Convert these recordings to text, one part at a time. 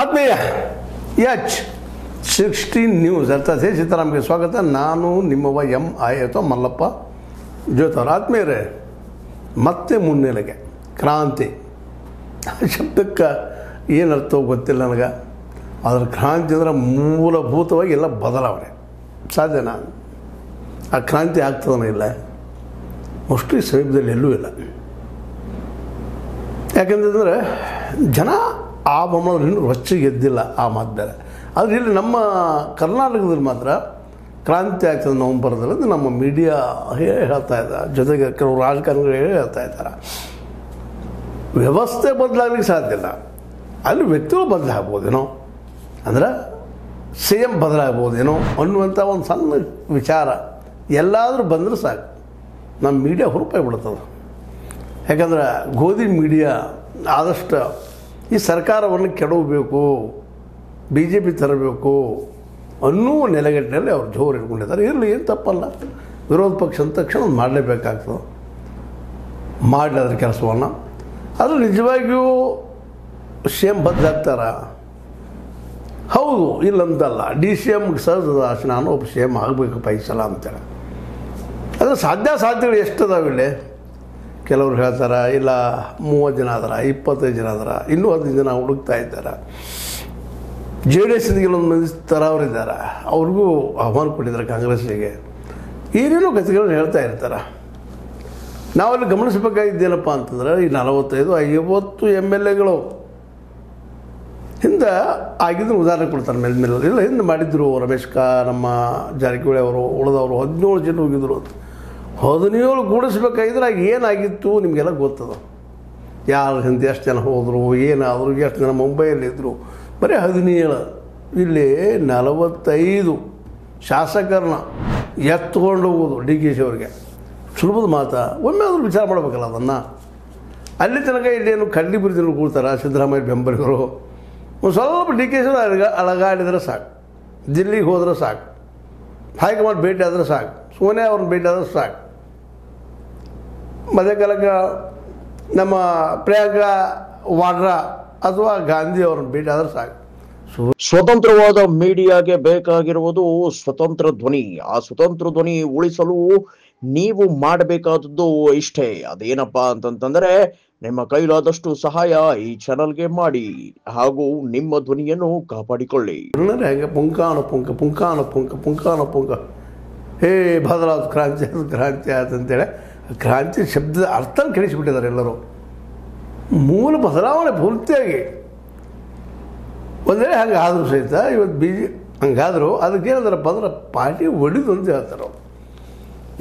ಆತ್ಮೀಯ H16 news ಅರ್ಥಾತ್ ಸೀತಾರಾಮ್ಗೆ ಸ್ವಾಗತ. ನಾನು ನಿಮ್ಮವ M.I. ಮಲ್ಲಪ್ಪ ಜೋತವ್ರು. ಆತ್ಮೀಯರೇ, ಮತ್ತೆ ಮುನ್ನೆಲೆಗೆ ಕ್ರಾಂತಿ ಶಬ್ದಕ್ಕೆ ಏನರ್ಥ ಗೊತ್ತಿಲ್ಲ ನನಗೆ. ಅದರ ಕ್ರಾಂತಿ ಅಂದರೆ ಮೂಲಭೂತವಾಗಿ ಎಲ್ಲ ಬದಲಾವಣೆ ಸಾಧ್ಯನಾ? ಆ ಕ್ರಾಂತಿ ಆಗ್ತದನೋ ಇಲ್ಲ? ಮೋಸ್ಟ್ಲಿ ಸಮೀಪದಲ್ಲಿ ಎಲ್ಲೂ ಇಲ್ಲ. ಯಾಕೆಂತಂದರೆ ಜನ ಆ ಬೊಮ್ಮಲ್ಲಿ ಇನ್ನೂ ರೊಚ್ಚಿಗೆ ಎದ್ದಿಲ್ಲ, ಆ ಮಾತು ಬೇರೆ. ಆದರೆ ಇಲ್ಲಿ ನಮ್ಮ ಕರ್ನಾಟಕದಲ್ಲಿ ಮಾತ್ರ ಕ್ರಾಂತಿ ಆಗ್ತದೆ ನವಂಬರ್ದಲ್ಲಿ ನಮ್ಮ ಮೀಡಿಯಾ ಹೇಳ್ತಾ ಇದ್ದಾರೆ, ಜೊತೆಗೆ ಕೆಲವು ರಾಜಕಾರಣಿಗಳು ಹೇಳ್ತಾ ಇದ್ದಾರೆ. ವ್ಯವಸ್ಥೆ ಬದಲಾಗಲಿಕ್ಕೆ ಸಾಧ್ಯ ಇಲ್ಲ, ಅಲ್ಲಿ ವ್ಯಕ್ತಿಗಳು ಬದಲಾಗ್ಬೋದೇನೋ, ಅಂದ್ರೆ CM ಬದಲಾಗ್ಬೋದೇನೋ ಅನ್ನುವಂಥ ಒಂದು ಸಣ್ಣ ವಿಚಾರ ಎಲ್ಲಾದರೂ ಬಂದರೆ ಸಾಕು, ನಮ್ಮ ಮೀಡಿಯಾ ಹುರುಪಾಗಿ ಬಿಡ್ತದೆ. ಯಾಕಂದ್ರೆ ಗೋಧಿ ಮೀಡಿಯಾ ಆದಷ್ಟು ಈ ಸರ್ಕಾರವನ್ನು ಕೆಡವಬೇಕು, BJP ತರಬೇಕು ಅನ್ನುವ ನೆಲೆಗಟ್ಟಿನಲ್ಲಿ ಅವ್ರು ಜೋರು ಇಟ್ಕೊಂಡಿದ್ದಾರೆ. ಇರಲಿ, ಏನು ತಪ್ಪಲ್ಲ. ವಿರೋಧ ಪಕ್ಷ ಅಂದ ತಕ್ಷಣ ಒಂದು ಮಾಡಲೇಬೇಕಾಗ್ತದೆ, ಮಾಡಲಿ ಅದರ ಕೆಲಸವನ್ನು. ಅದು ನಿಜವಾಗಿಯೂ CM ಬದಲಾಗ್ತಾರ? ಹೌದು, ಇಲ್ಲಂತಲ್ಲ. DCMಗೆ ಸಹಜದ ಆಸೆ, ನಾನು ಒಬ್ಬ CM ಆಗಬೇಕಪ್ಪ ಈ ಸಲ ಅಂತೇಳಿ. ಆದರೆ ಸಾಧ್ಯಗಳು ಎಷ್ಟದಾವಿಲ್ಲಿ? ಕೆಲವರು ಹೇಳ್ತಾರೆ ಇಲ್ಲ 30 ಜನ ಆದಾರ, 25 ಜನ ಆದಾರ, ಇನ್ನೂ 15 ಜನ ಹುಡುಕ್ತಾ ಇದ್ದಾರೆ. JDS ಕೆಲವೊಂದು ಮಂದಿ ತರವರಿದ್ದಾರೆ, ಅವ್ರಿಗೂ ಆಹ್ವಾನ ಕೊಟ್ಟಿದ್ದಾರೆ ಕಾಂಗ್ರೆಸ್ಸಿಗೆ. ಏನೇನೋ ಕಥೆಗಳನ್ನು ಹೇಳ್ತಾ ಇರ್ತಾರೆ. ನಾವಲ್ಲಿ ಗಮನಿಸಬೇಕಾಗಿದ್ದೇನಪ್ಪ ಅಂತಂದ್ರೆ, ಈ 45-50 MLAಗಳು ಹಿಂದೆ ಆಗಿದ್ದು ಉದಾಹರಣೆ ಕೊಡ್ತಾರೆ. ಮೇಲೆ ಇಲ್ಲ, ಹಿಂದೆ ಮಾಡಿದ್ರು ರಮೇಶ್ ನಮ್ಮ ಜಾರಕಿಹೊಳಿ ಅವರು, ಉಳಿದವರು 17 ಜನ ಹೋಗಿದ್ರು. 17 ಕೂಡಿಸ್ಬೇಕಾಗಿದ್ರೆ ಏನಾಗಿತ್ತು ನಿಮಗೆಲ್ಲ ಗೊತ್ತದ. ಯಾರು ಹಿಂದೆ ಎಷ್ಟು ಜನ ಹೋದರು, ಏನಾದರೂ, ಎಷ್ಟು ಜನ ಮುಂಬೈಯಲ್ಲಿದ್ದರು. ಬರೀ 17. ಇಲ್ಲಿ 45 ಶಾಸಕರನ್ನ ಎತ್ಕೊಂಡು ಹೋಗೋದು DK ಅವ್ರಿಗೆ ಸುಲಭದ ಮಾತಾ? ಒಮ್ಮೆ ಆದರೂ ವಿಚಾರ ಮಾಡಬೇಕಲ್ಲ ಅದನ್ನು. ಅಲ್ಲಿ ತನಕ ಇಲ್ಲೇನು ಕಡ್ಡಿ ಬಿರಿದಿನ ಕೂಡ್ತಾರೆ ಸಿದ್ದರಾಮಯ್ಯ ಬೆಂಬಲಿಗರು. ಒಂದು ಸ್ವಲ್ಪ DK ಅಲಗಾಡಿದ್ರೆ ಸಾಕು, ದಿಲ್ಲಿಗೆ ಹೋದ್ರೆ ಸಾಕು, ಹೈಕಮಾಂಡ್ ಭೇಟಿ ಆದರೆ ಸಾಕು, ಸೋನಿಯಾ ಅವ್ರನ್ನ ಭೇಟಿ ಆದ್ರೆ ಸಾಕು, ಮಧ್ಯ ಕಾಲಕ್ಕೆ ನಮ್ಮ ಪ್ರಿಯಾಂಕಾ ವಾಡ್ರಾ ಅಥವಾ ಗಾಂಧಿ ಅವ್ರನ್ನ ಭೇಟಿ ಆದ್ರೆ ಸಾಕು. ಸ್ವತಂತ್ರವಾದ ಮೀಡಿಯಾಗೆ ಬೇಕಾಗಿರುವುದು ಸ್ವತಂತ್ರ ಧ್ವನಿ. ಆ ಸ್ವತಂತ್ರ ಧ್ವನಿ ಉಳಿಸಲು ನೀವು ಮಾಡಬೇಕಾದದ್ದು ಇಷ್ಟೇ. ಅದೇನಪ್ಪಾ ಅಂತಂತಂದ್ರೆ, ನಿಮ್ಮ ಕೈಲಾದಷ್ಟು ಸಹಾಯ ಈ ಚಾನಲ್ಗೆ ಮಾಡಿ ಹಾಗೂ ನಿಮ್ಮ ಧ್ವನಿಯನ್ನು ಕಾಪಾಡಿಕೊಳ್ಳಿ. ಹೆಂಗೆ ಪುಂಕಾನ ಪುಂಕ ಹೇ ಬದಲಾದ ಕ್ರಾಂತಿ ಆಯ್ತಂತೇಳಿ ಕ್ರಾಂತಿ ಶಬ್ದದ ಅರ್ಥ ಕೆಡಿಸಿಬಿಟ್ಟಿದ್ದಾರೆ ಎಲ್ಲರೂ. ಮೂಲ ಬದಲಾವಣೆ ಪೂರ್ತಿಯಾಗಿ ಒಂದೇ ಹಂಗೆ ಆದರೂ ಸಹಿತ ಇವತ್ತು ಹಂಗಾದರೂ ಅದಕ್ಕೇನಂದ್ರಪ್ಪ ಅಂದ್ರೆ ಪಾರ್ಟಿ ಒಡಿದು ಅಂತ ಹೇಳ್ತಾರೆ.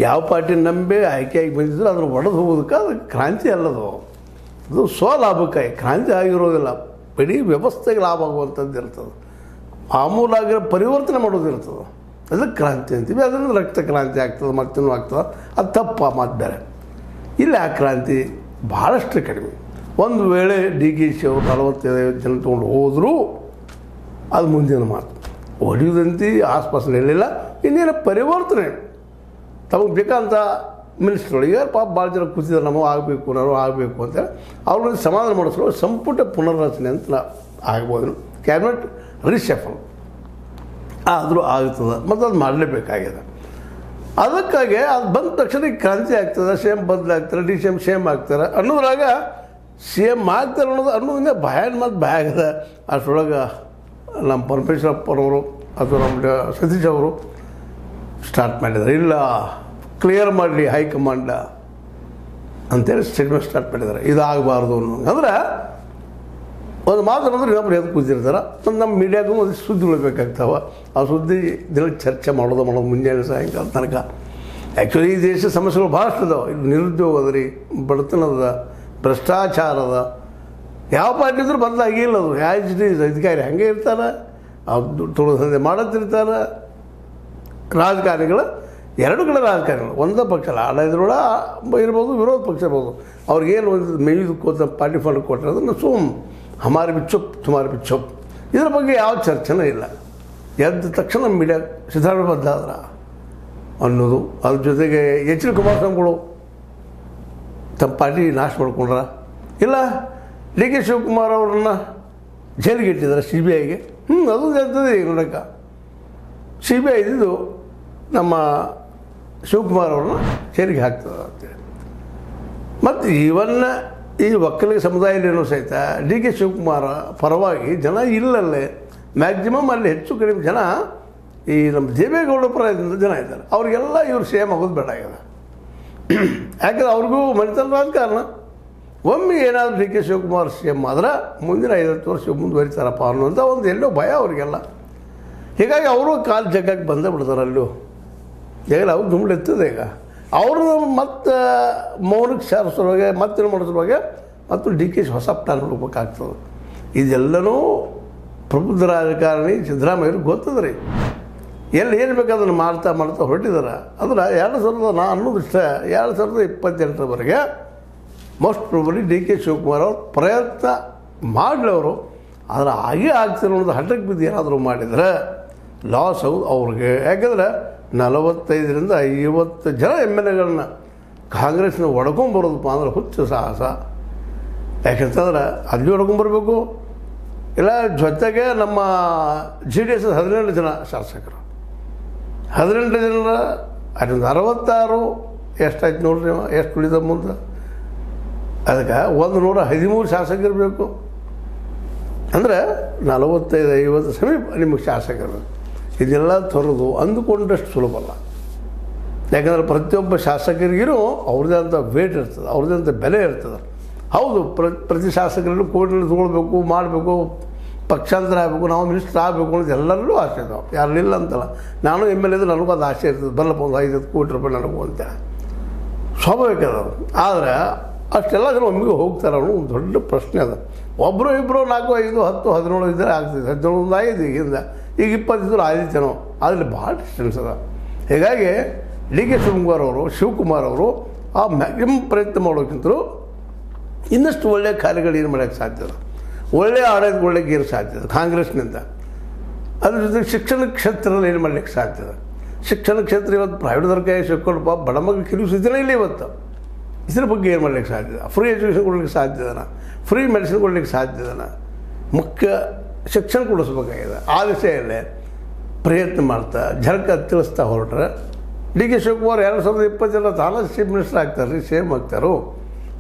ಯಾವ ಪಾರ್ಟಿ ನಂಬಿ ಆಯ್ಕೆಯಾಗಿ ಬಂದಿದ್ರು ಅದ್ರ ಒಡೆದು ಹೋಗೋದಕ್ಕೆ ಅದು ಕ್ರಾಂತಿ ಅಲ್ಲದು, ಅದು ಸ್ವಲಾಭಕ್ಕಾಗಿ ಕ್ರಾಂತಿ ಆಗಿರೋದಿಲ್ಲ. ಇಡೀ ವ್ಯವಸ್ಥೆಗೆ ಲಾಭ ಆಗುವಂಥದ್ದು ಇರ್ತದೆ, ಆಮೂಲಾಗಿ ಪರಿವರ್ತನೆ ಮಾಡೋದಿರ್ತದೆ. ಅದಕ್ಕೆ ಕ್ರಾಂತಿ ಅಂತೀವಿ. ಅದರಿಂದ ರಕ್ತ ಕ್ರಾಂತಿ ಆಗ್ತದೆ, ಮತ್ತೇನೂ ಆಗ್ತದೆ. ಅದು ತಪ್ಪ ಮಾತು ಬೇರೆ. ಇಲ್ಲಿ ಆ ಕ್ರಾಂತಿ ಭಾಳಷ್ಟು ಕಡಿಮೆ. ಒಂದು ವೇಳೆ DK ಅವರು 45 ಜನ ತೊಗೊಂಡು ಹೋದರೂ ಅದು ಮುಂದಿನ ಮಾತು. ಹೊಡೆಯುವುದಂತೆ ಆಸ್ಪಾಸಲ್ಲಿ ಹೇಳಿಲ್ಲ. ಇನ್ನೇನು ಪರಿವರ್ತನೆ ತಮಗೆ ಬೇಕಂತ ಮಿನಿಸ್ಟ್ರುಗಳಿಗೆ ಪಾಪ ಭಾಳ ಜನ ಕೂತಿದ್ದಾರೆ, ನಾವು ಆಗಬೇಕು ಅಂತೇಳಿ ಅವ್ರಿಗೆ ಸಮಾಧಾನ ಮಾಡಿಸಲು ಸಂಪುಟ ಪುನರ್ರಚನೆ ಅಂತ ಆಗ್ಬೋದು. ಕ್ಯಾಬಿನೆಟ್ ರಿಶಫಲ್ ಆದರೂ ಆಗ್ತದೆ, ಮತ್ತು ಅದು ಮಾಡಲೇಬೇಕಾಗಿದೆ. ಅದಕ್ಕಾಗಿ ಅದು ಬಂದ ತಕ್ಷಣ ಕ್ರಾಂತಿ ಆಗ್ತದೆ, CM ಬದಲಾಗ್ತಾರೆ, DCM CM ಆಗ್ತಾರೆ ಅನ್ನೋದ್ರಾಗ CM ಆಗ್ತಾರೆ ಅನ್ನೋದನ್ನ ಮತ್ತು ಭಯ ಆಗಿದೆ. ಅಷ್ಟರೊಳಗೆ ನಮ್ಮ ಪರಮೇಶ್ವರಪ್ಪನವರು ಅಥವಾ ನಮ್ಮ ಸತೀಶ್ ಅವರು ಸ್ಟಾರ್ಟ್ ಮಾಡಿದ್ದಾರೆ. ಇಲ್ಲ, ಕ್ಲಿಯರ್ ಮಾಡಲಿ ಹೈಕಮಾಂಡ ಅಂತೇಳಿ ಸ್ಟೇಟ್ಮೆಂಟ್ ಸ್ಟಾರ್ಟ್ ಮಾಡಿದ್ದಾರೆ. ಇದಾಗಬಾರ್ದು ಅನ್ನೋ ಅಂದ್ರೆ ಒಂದು ಮಾತು ಅನ್ನೋದ್ರೆ ಇನ್ನೊಬ್ರು ಎದ್ದು ಕೂತಿರ್ತಾರೆ. ಮತ್ತು ನಮ್ಮ ಮೀಡಿಯಾಗೂ ಒಂದು ಸುದ್ದಿಗಳು ಬೇಕಾಗ್ತಾವೆ. ಆ ಸುದ್ದಿ ದಿನಕ್ಕೆ ಚರ್ಚೆ ಮಾಡೋದು ಮುಂಜಾನೆ ಸಾಯಂಕಾಲ ತನಕ. ಆ್ಯಕ್ಚುಲಿ ಈ ದೇಶದ ಸಮಸ್ಯೆಗಳು ಭಾಳಷ್ಟು ಅದಾವೆ. ಇಲ್ಲಿ ನಿರುದ್ಯೋಗ ಅದ ರೀ, ಬಡತನದ, ಭ್ರಷ್ಟಾಚಾರದ. ಯಾವ ಪಾರ್ಟಿ ಇದ್ರೂ ಬದಲಾಗಿಲ್ಲ. ಅದು ಅಧಿಕಾರಿ ಹಂಗೆ ಇರ್ತಾರೆ, ಅವ್ರು ತುಳು ದಂಧೆ ಮಾಡೋದಿರ್ತಾರೆ. ರಾಜಕಾರಣಿಗಳು ಎರಡು ಕಡೆ ರಾಜಕಾರಣಿಗಳು, ಒಂದೇ ಪಕ್ಷ ಅಲ್ಲ, ಆಡಳಿತದೊಳಗೆ ಇರ್ಬೋದು, ವಿರೋಧ ಪಕ್ಷ ಇರ್ಬೋದು. ಅವ್ರಿಗೇನು ಒಂದು ಮೇಯ್ದು ಕೋತ ಪಾರ್ಟಿ ಫಂಡ್ ಕೊಟ್ಟರೆ ಅದನ್ನು ಹಮಾರಿ ಬಿ ಚುಪ್ ತುಮಾರಿ ಬಿ ಚುಪ್. ಇದ್ರ ಬಗ್ಗೆ ಯಾವ ಚರ್ಚೆನೂ ಇಲ್ಲ. ಎದ್ದ ತಕ್ಷಣ ಮೀಡಿಯಾ ಸಿದ್ದರಾಮಯ್ಯ ಬದಲಾದ್ರ ಅನ್ನೋದು. ಅದ್ರ ಜೊತೆಗೆ HD ಕುಮಾರಸ್ವಾಮಿಗಳು ತಮ್ಮ ಪಾರ್ಟಿ ನಾಶ ಮಾಡ್ಕೊಂಡ್ರ ಇಲ್ಲ, DK ಶಿವಕುಮಾರ್ ಅವ್ರನ್ನ ಜೈಲಿಗೆ ಇಟ್ಟಿದ್ದಾರೆ CBIಗೆ. ಅದು ಇರ್ತದೆ ಈಗ ನೋಡೋಕೆ. CBI ಇದ್ದು ನಮ್ಮ ಶಿವಕುಮಾರ್ ಅವ್ರನ್ನ ಜೈಲಿಗೆ ಹಾಕ್ತದೆ ಅಂತೇಳಿ. ಮತ್ತು ಇವನ್ನ ಈ ಒಕ್ಕಲಿಗ ಸಮುದಾಯದಲ್ಲಿನೂ ಸಹಿತ DK ಶಿವಕುಮಾರ ಪರವಾಗಿ ಜನ ಇಲ್ಲಲ್ಲೇ ಮ್ಯಾಕ್ಸಿಮಮ್ ಅಲ್ಲಿ ಹೆಚ್ಚು ಕಡಿಮೆ ಜನ ಈ ನಮ್ಮ ದೇವೇಗೌಡ ಪರದಿಂದ ಜನ ಇದ್ದಾರೆ. ಅವ್ರಿಗೆಲ್ಲ ಇವ್ರು ಸೇಮ್ ಆಗೋದು ಬೇಡ ಆಗಿದೆ. ಯಾಕಂದ್ರೆ ಅವ್ರಿಗೂ ಮನೆತನ ರಾಜಕಾರಣ. ಒಮ್ಮೆ ಏನಾದರೂ DK ಶಿವಕುಮಾರ್ CM ಆದ್ರೆ ಮುಂದಿನ 50 ವರ್ಷ ಮುಂದುವರಿತಾರಪ್ಪ ಅನ್ನೋಂಥ ಒಂದು ಎಲ್ಲೋ ಭಯ ಅವ್ರಿಗೆಲ್ಲ. ಹೀಗಾಗಿ ಅವರು ಕಾಲು ಜಗ್ಗಕ್ಕೆ ಬಂದೇ ಬಿಡ್ತಾರೆ ಅಲ್ಲೂ. ಈಗ ಅವ್ರು ದುಂಬಳೆತ್ತದೆ. ಈಗ ಅವರು ಮತ್ತು ಮೌನಕ್ಕೆ ಸೇರಿಸೋವಾಗ ಮತ್ತೇನು ಮಾಡಿಸೋವಾಗ ಮತ್ತು DK ಹೊಸ ಪ್ಲಾನ್ ಹುಡುಕ್ಬೇಕಾಗ್ತದೆ. ಇದೆಲ್ಲನೂ ಪ್ರಬುದ್ಧ ರಾಜಕಾರಣಿ ಸಿದ್ದರಾಮಯ್ಯವ್ರಿಗೆ ಗೊತ್ತದ ರೀ. ಎಲ್ಲಿ ಏನು ಬೇಕು ಅದನ್ನು ಮಾಡ್ತಾ ಹೊರಟಿದ್ದಾರೆ. ಅಂದ್ರೆ 2000 ಅನ್ನೋದು ಇಷ್ಟ 2028ರವರೆಗೆ ಮೋಸ್ಟ್ ಪ್ರಾಬಲಿ DK ಶಿವಕುಮಾರ್ ಅವರು ಪ್ರಯತ್ನ ಮಾಡಲಿ. ಅವರು ಆದರೆ ಹಾಗೆ ಆಗ್ತಿರೋ ಅನ್ನೋದು ಹಠಕ್ಕೆ ಬಿದ್ದು ಏನಾದರೂ ಮಾಡಿದರೆ ಲಾಸ್ ಹೌದು ಅವ್ರಿಗೆ. ಯಾಕಂದರೆ 45ರಿಂದ 50 ಜನ MLAಗಳನ್ನ ಕಾಂಗ್ರೆಸ್ನ ಒಡ್ಕೊಂಬರೋದಪ್ಪ ಅಂದ್ರೆ ಹುಚ್ಚು ಸಾಹಸ. ಯಾಕೆಂತಂದ್ರೆ ಅಲ್ಲಿ ಹೊಡ್ಕೊಂಬರ್ಬೇಕು. ಇಲ್ಲ ಜೊತೆಗೆ ನಮ್ಮ JDS 18 ಜನ ಶಾಸಕರು, 18 ಜನರ ಅದರಿಂದ 66 ಎಷ್ಟಾಯ್ತು ನೋಡ್ರಿ. ಎಷ್ಟು ಉಳಿದ ಮುಂದೆ ಅದಕ್ಕೆ 113 ಶಾಸಕರು ಬೇಕು. ಅಂದರೆ 45-50 ಸಮೀಪ ನಿಮಗೆ ಶಾಸಕರು. ಇದೆಲ್ಲ ತೊರೆದು ಅಂದುಕೊಂಡಷ್ಟು ಸುಲಭಲ್ಲ. ಯಾಕಂದರೆ ಪ್ರತಿಯೊಬ್ಬ ಶಾಸಕರಿಗೂ ಅವ್ರದ್ದೇ ಅಂತ ವೇಟ್ ಇರ್ತದೆ, ಅವ್ರದ್ದೇ ಅಂತ ಬೆಲೆ ಇರ್ತದೆ. ಹೌದು, ಪ್ರತಿ ಶಾಸಕರಲ್ಲೂ ಕೋಟಿನಲ್ಲಿ ತೊಗೊಳ್ಬೇಕು, ಮಾಡಬೇಕು, ಪಕ್ಷಾಂತರ ಆಗಬೇಕು, ನಾವು ಮಿನಿಸ್ಟರ್ ಆಗಬೇಕು ಅನ್ನೋದು ಎಲ್ಲರಲ್ಲೂ ಆಸೆ ಇದ್ದಾವೆ. ಯಾರಿಲ್ಲ ಅಂತಲ್ಲ. ನಾನು MLA ಇದ್ದರೆ ನನಗೂ ಅದು ಆಸೆ ಇರ್ತದೆ. ಬರಲಪ್ಪ ಒಂದು 5 ಕೋಟಿ ರೂಪಾಯಿ ನನಗೂ ಅಂತೇಳಿ ಸ್ವಾಭಾವಿಕ ಅದು. ಆದರೆ ಅಷ್ಟೆಲ್ಲ ಜನ ಒಮ್ಮೆಗೆ ಹೋಗ್ತಾರೆ ಅನ್ನೋ ಒಂದು ದೊಡ್ಡ ಪ್ರಶ್ನೆ ಅದು. ಒಬ್ಬರು ಇಬ್ಬರು 4, 5, 10, 17 ಇದ್ದರೆ ಆಗ್ತಿದೆ. 17 ಒಂದು 5 ಈಗಿಂದ ಈಗ 20 ಇದ್ದರೂ ಆದಿತ್ಯನೋ ಅದರಲ್ಲಿ ಭಾಳ ಡಿಸ್ಟೆನ್ಸ್ ಅದ. ಹೀಗಾಗಿ DK ಶಿವಕುಮಾರ್ ಅವರು ಆ ಮ್ಯಾಕ್ಸಿಮಮ್ ಪ್ರಯತ್ನ ಮಾಡೋಕ್ಕಿಂತಲೂ ಇನ್ನಷ್ಟು ಒಳ್ಳೆಯ ಕಾರ್ಯಗಳು ಏನು ಮಾಡೋಕ್ಕೆ ಸಾಧ್ಯದ, ಒಳ್ಳೆಯ ಆಡಳಿತಗೊಳ್ಳಕ್ಕೆ ಏನು ಸಾಧ್ಯದ ಕಾಂಗ್ರೆಸ್ನಿಂದ. ಅದ್ರ ಜೊತೆಗೆ ಶಿಕ್ಷಣ ಕ್ಷೇತ್ರದಲ್ಲಿ ಏನು ಮಾಡಲಿಕ್ಕೆ ಸಾಧ್ಯದ. ಶಿಕ್ಷಣ ಕ್ಷೇತ್ರ ಇವತ್ತು ಪ್ರೈವೇಟ್ದವ್ರ ಕೈ ಸಿಕ್ಕೊಳ್ಪ ಬಡ ಮಕ್ಕಳು ಕೆಲವು ಸ್ಥಿತಿನೇ ಇಲ್ಲ ಇವತ್ತು. ಇದ್ರ ಬಗ್ಗೆ ಏನು ಮಾಡಲಿಕ್ಕೆ ಸಾಧ್ಯದ. ಫ್ರೀ ಎಜುಕೇಷನ್ ಕೊಡಲಿಕ್ಕೆ ಸಾಧ್ಯದನ, ಫ್ರೀ ಮೆಡಿಸಿನ್ ಕೊಡಲಿಕ್ಕೆ ಸಾಧ್ಯದನ, ಮುಖ್ಯ ಶಿಕ್ಷಣ ಕೊಡಿಸ್ಬೇಕಾಗಿದೆ. ಆ ದಿಸೆಯಲ್ಲೇ ಪ್ರಯತ್ನ ಮಾಡ್ತಾ ಝಳಕ ತಿಳಿಸ್ತಾ ಹೊರಟ್ರೆ DK ಶಿವಕುಮಾರ್ 2020 ತಾನೇ ಚೀಫ್ ಮಿನಿಸ್ಟರ್ ಆಗ್ತಾರೆ ರೀ, ಸೇಮ್ ಆಗ್ತಾರೋ.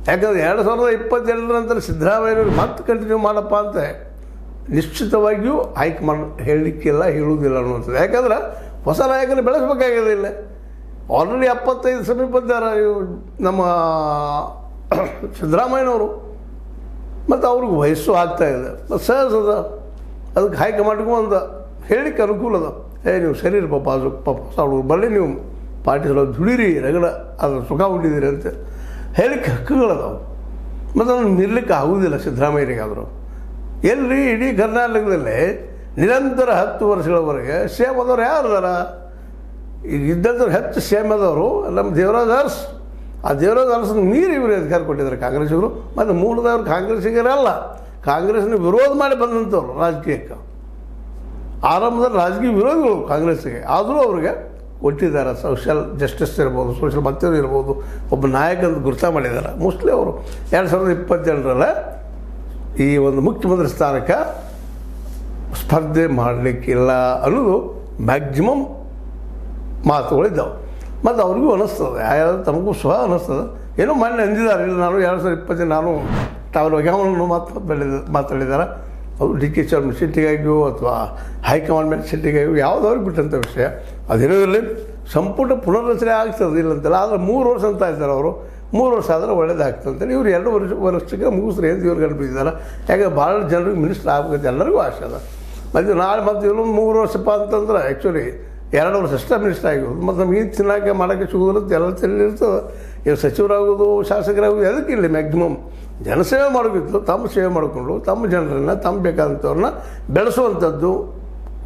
ಯಾಕಂದರೆ 2022 ನಂತರ ಸಿದ್ದರಾಮಯ್ಯವ್ರಿಗೆ ಮತ್ತೆ ಕಂಟಿನ್ಯೂ ಮಾಡಪ್ಪ ಅಂತ ನಿಶ್ಚಿತವಾಗಿಯೂ ಹೈಕಮಾಂಡ್ ಹೇಳಲಿಕ್ಕಿಲ್ಲ, ಹೇಳುವುದಿಲ್ಲ ಅನ್ನುವಂಥದ್ದು. ಯಾಕಂದ್ರೆ ಹೊಸ ನಾಯಕನ ಬೆಳೆಸಬೇಕಾಗಿದೆ. ಇಲ್ಲ ಆಲ್ರೆಡಿ 75 ಸಮೀಪದ್ದಾರೆ ನಮ್ಮ ಸಿದ್ದರಾಮಯ್ಯನವರು. ಮತ್ತು ಅವ್ರಿಗೆ ವಯಸ್ಸು ಆಗ್ತಾಯಿದೆ, ಸಹಜ ಅದ. ಅದಕ್ಕೆ ಹೈಕಮಾಂಡ್ಗೂ ಒಂದು ಹೇಳಲಿಕ್ಕೆ ಅನುಕೂಲ ಅದ. ನೀವು ಸರಿ ರೀ ಪಾಪ ಹೊಸ ಹುಡುಗರು ಬರಲಿ, ನೀವು ಪಾರ್ಟಿ ಸಲ ದುಡೀರಿ, ರಗಡ ಅದ್ರ ಸುಖ ಉಂಡಿದ್ದೀರಿ ಅಂತ ಹೇಳಲಿಕ್ಕೆ ಹಕ್ಕುಗಳದಾವು. ಮತ್ತು ಅದನ್ನು ನಿಲ್ಲಕ್ಕೆ ಆಗುವುದಿಲ್ಲ ಸಿದ್ದರಾಮಯ್ಯನಿಗಾದರೂ. ಎಲ್ಲಿ ಇಡೀ ಕರ್ನಾಟಕದಲ್ಲೇ ನಿರಂತರ 10 ವರ್ಷಗಳವರೆಗೆ ಸೇಮ್ ಆದವ್ರು ಯಾರು ಅದಾರ? ಈಗ ಇದ್ದಂಥವ್ರು ಹೆಚ್ಚು ಸೇಮ್ ಆದವರು ನಮ್ಮ ದೇವರಾಜ್ ಅರಸ್. ಆ ದೇವರಾಜ್ ಅರಸನ್ನು ಮೀರಿ ಇವರು ಅಧಿಕಾರ ಕೊಟ್ಟಿದ್ದಾರೆ ಕಾಂಗ್ರೆಸ್ಸಿಗರು. ಮತ್ತು ಮೂಲದವ್ರು ಕಾಂಗ್ರೆಸ್ಸಿಗರಲ್ಲ, ಕಾಂಗ್ರೆಸ್ನ ವಿರೋಧ ಮಾಡಿ ಬಂದಂಥವ್ರು ರಾಜಕೀಯಕ್ಕೆ. ಆರಂಭದಲ್ಲಿ ರಾಜಕೀಯ ವಿರೋಧಿಗಳು ಕಾಂಗ್ರೆಸ್ಸಿಗೆ, ಆದರೂ ಅವ್ರಿಗೆ ಕೊಟ್ಟಿದ್ದಾರೆ. ಸೋಷಿಯಲ್ ಜಸ್ಟಿಸ್ ಇರ್ಬೋದು, ಸೋಷಿಯಲ್ ಮತ್ತೇನು ಇರ್ಬೋದು, ಒಬ್ಬ ನಾಯಕ ಅಂತ ಗುರುತ ಮಾಡಿದ್ದಾರೆ. ಮೋಸ್ಟ್ಲಿ ಅವರು 2022 ಈ ಒಂದು ಮುಖ್ಯಮಂತ್ರಿ ಸ್ಥಾನಕ್ಕೆ ಸ್ಪರ್ಧೆ ಮಾಡಲಿಕ್ಕಿಲ್ಲ ಅನ್ನೋದು ಮ್ಯಾಕ್ಸಿಮಮ್ ಮಾತುಗಳಿದ್ದಾವೆ. ಮತ್ತು ಅವ್ರಿಗೂ ಅನ್ನಿಸ್ತದೆ, ಯಾವ್ದು ತಮಗೂ ಸಹ ಅನ್ನಿಸ್ತದೆ. ಏನೋ ಮೊನ್ನೆ ಅಂದಿದ್ದಾರೆ, ಇಲ್ಲ ನಾನು 2020 ನಾನು ಟ್ರಾವೆಲ್ ಹೋಗಿ ಮಾತಾಡಿದ್ದಾರೆ. ಅದು DK ಶೆಟ್ಟಿಗಾಗಿಯೋ ಅಥವಾ ಹೈಕಮಾಂಡ್ ಮೇಲೆ ಶೆಟ್ಟಿಗಾಗಿಯೋ ಯಾವುದವ್ರಿಗೆ ಬಿಟ್ಟಂಥ ವಿಷಯ ಅದಿರೋದ್ರಲ್ಲಿ ಸಂಪುಟ ಪುನರ್ರಚನೆ ಆಗ್ತದೆ ಇಲ್ಲಂತಲ್ಲ. ಆದರೆ 3 ವರ್ಷ ಅಂತ ಇದ್ದಾರೆ ಅವರು. 3 ವರ್ಷ ಆದರೆ ಒಳ್ಳೇದಾಗ್ತದೆ ಅಂತೇಳಿ ಇವ್ರು 2 ವರ್ಷಕ್ಕೆ ಮುಗಿಸ್ರಿ ಅಂತ ಇವ್ರು ಗಂಟು. ಯಾಕೆ ಭಾಳ ಜನರಿಗೆ ಮಿನಿಸ್ಟರ್ ಆಗಬೇಕಂತ ಎಲ್ಲರಿಗೂ ಆಸೆ ಅದ. ಮತ್ತು ನಾಳೆ ಮತ್ತು ಇನ್ನೊಂದು 3 ವರ್ಷಪ್ಪ ಅಂತಂದ್ರೆ ಆ್ಯಕ್ಚುಲಿ 2 ವರ್ಷ ಅಷ್ಟೇ ಮಿನಿಸ್ಟರ್ ಆಗಿರೋದು. ಮತ್ತು ನಮ್ಗೆ ಏನು ತಿನ್ನೋಕೆ ಮಾಡೋಕ್ಕೆ ಸಿಗೋದಿಲ್ಲ ಅಂತ ಎಲ್ಲ ತಿಳಿದಿರ್ತದೆ. ಇವ್ರು ಸಚಿವರಾಗೋದು, ಶಾಸಕರಾಗೋದು ಅದಕ್ಕಿಲ್ಲ. ಮ್ಯಾಕ್ಸಿಮಮ್ ಜನಸೇವೆ ಮಾಡೋಕ್ಕಿತ್ತು, ತಮ್ಮ ಸೇವೆ ಮಾಡಿಕೊಂಡು ತಮ್ಮ ಜನರನ್ನು ತಮ್ಮ ಬೇಕಾದಂಥವ್ರನ್ನ ಬೆಳೆಸುವಂಥದ್ದು,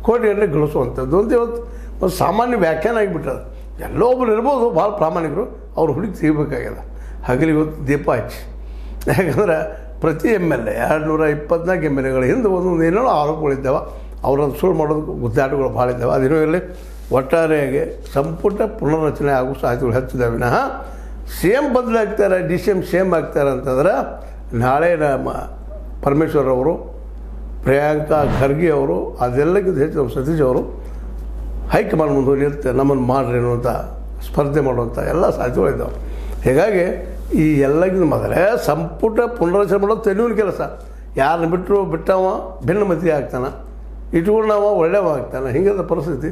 ಕೋಟಿಯಲ್ಲಿ ಗಳಿಸುವಂಥದ್ದು ಅಂತ ಇವತ್ತು ಒಂದು ಸಾಮಾನ್ಯ ವ್ಯಾಖ್ಯಾನ ಆಗಿಬಿಟ್ಟದು. ಎಲ್ಲೋ ಒಬ್ಬರು ಇರ್ಬೋದು ಭಾಳ ಪ್ರಾಮಾಣಿಕರು, ಅವ್ರು ಹುಡುಕಿ ಸಿಗಬೇಕಾಗ್ಯದ. ಹಾಗಲಿ ಇವತ್ತು ದೀಪ ಹಚ್ಚಿ. ಯಾಕಂದ್ರೆ ಪ್ರತಿ MLA 224 MLAಗಳ ಹಿಂದೆ ಒಂದೊಂದು ಏನೋ ಆರೋಪಗಳಿದ್ದಾವೆ. ಅವರನ್ನು ಸುಳ್ಳು ಮಾಡೋದು ಗುದ್ದಾಟಗಳು ಭಾಳ ಇದ್ದಾವೆ. ಅದೇನೋ ಇರಲಿ, ಒಟ್ಟಾರೆಯಾಗಿ ಸಂಪುಟ ಪುನರ್ರಚನೆ ಆಗೋ ಸಾಧ್ಯತೆಗಳು ಹೆಚ್ಚಿದ್ದಾವೆ ವಿನಃ CM ಬದಲಾಗ್ತಾರೆ, DCM ಸೇಮ್ ಆಗ್ತಾರೆ ಅಂತಂದ್ರೆ ನಾಳೆ ನಮ್ಮ ಪರಮೇಶ್ವರ್ ಅವರು ಪ್ರಿಯಾಂಕಾ ಖರ್ಗೆ ಅವರು, ಅದೆಲ್ಲಕ್ಕಿಂತ ಹೆಚ್ಚು ನಮ್ಮ ಸತೀಶ್ ಅವರು ಹೈಕಮಾಂಡ್ ಮುಂದೆ ಹೋಗಿ ನಿಂತು ನಮ್ಮನ್ನು ಮಾಡ್ರಿ ಅನ್ನುವಂಥ ಸ್ಪರ್ಧೆ ಮಾಡುವಂಥ ಎಲ್ಲ ಸಾಧ್ಯತೆಗಳಿದ್ದಾವೆ. ಹೀಗಾಗಿ ಈ ಎಲ್ಲಕ್ಕಿಂತ ಮೊದಲೇ ಸಂಪುಟ ಪುನರ್ರಚನೆ ಮಾಡೋದು ತೆಲುವಿನ ಕೆಲಸ. ಯಾರನ್ನ ಬಿಟ್ಟವ ಭಿನ್ನಮತಿ ಆಗ್ತಾನೆ, ಇಟ್ಕೊಂಡವ ಒಳ್ಳೆಯವ ಆಗ್ತಾನೆ. ಹಿಂಗದ ಪರಿಸ್ಥಿತಿ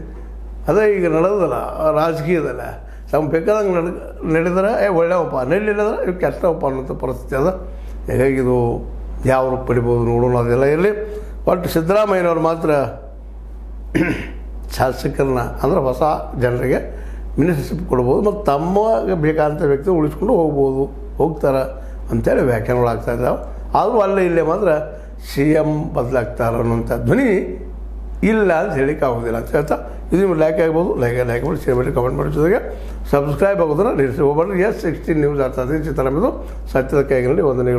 ಅದೇ ಈಗ ನಡೆದಲ್ಲ ರಾಜಕೀಯದಲ್ಲ. ತಮ್ಮ ಬೇಕಾದಂಗೆ ನಡೆದ್ರೆ ಒಳ್ಳೆಯವಪ್ಪ, ನಡೀಲಿಲ್ಲದ್ರೆ ಇವು ಕೆಟ್ಟವಪ್ಪ ಅನ್ನೋಂಥ ಪರಿಸ್ಥಿತಿ ಅದ. ಹೀಗಾಗಿ ಇದು ಯಾವ ರೂಪ ಪಡಿಬೋದು ನೋಡೋಣ, ಅದೆಲ್ಲ ಇರಲಿ. ಒಟ್ಟು ಸಿದ್ದರಾಮಯ್ಯನವ್ರು ಮಾತ್ರ ಶಾಸಕರನ್ನ ಅಂದರೆ ಹೊಸ ಜನರಿಗೆ ಮಿನಿಸ್ಟರ್ಶಿಪ್ ಕೊಡ್ಬೋದು ಮತ್ತು ತಮಗೆ ಬೇಕಾದಂಥ ವ್ಯಕ್ತಿ ಉಳಿಸ್ಕೊಂಡು ಹೋಗ್ತಾರೆ ಅಂತೇಳಿ ವ್ಯಾಖ್ಯಾನಗಳಾಗ್ತಾ ಇದ್ದಾವೆ. ಆದರೂ ಅಲ್ಲೇ ಇಲ್ಲೇ ಮಾತ್ರ CM ಬದಲಾಗ್ತಾರೆ ಅನ್ನೋಂಥ ಧ್ವನಿ ಇಲ್ಲ ಅಂತ ಹೇಳಿಕ್ಕೆ ಆಗೋದಿಲ್ಲ ಅಂತ ಹೇಳ್ತಾ, ಇದು ಲೈಕ್ ಆಗ್ಬೋದು. ಲೈಕ್ ಮಾಡಿ, ಶೇರ್ ಮಾಡಿ, ಕಮೆಂಟ್ ಮಾಡಿ, ಜೊತೆಗೆ ಸಬ್ಸ್ಕ್ರೈಬ್ ಆಗೋದನ್ನು ನಿಲ್ಲಿಸಿ ಹೋಗ್ಬಾರ್ದು. S16 ನ್ಯೂಸ್ ಅರ್ಥ ಚಿತ್ರನಂಬಿದು ಸತ್ಯದ ಕೈಗಳಲ್ಲಿ ವಂದನೆಗಳು.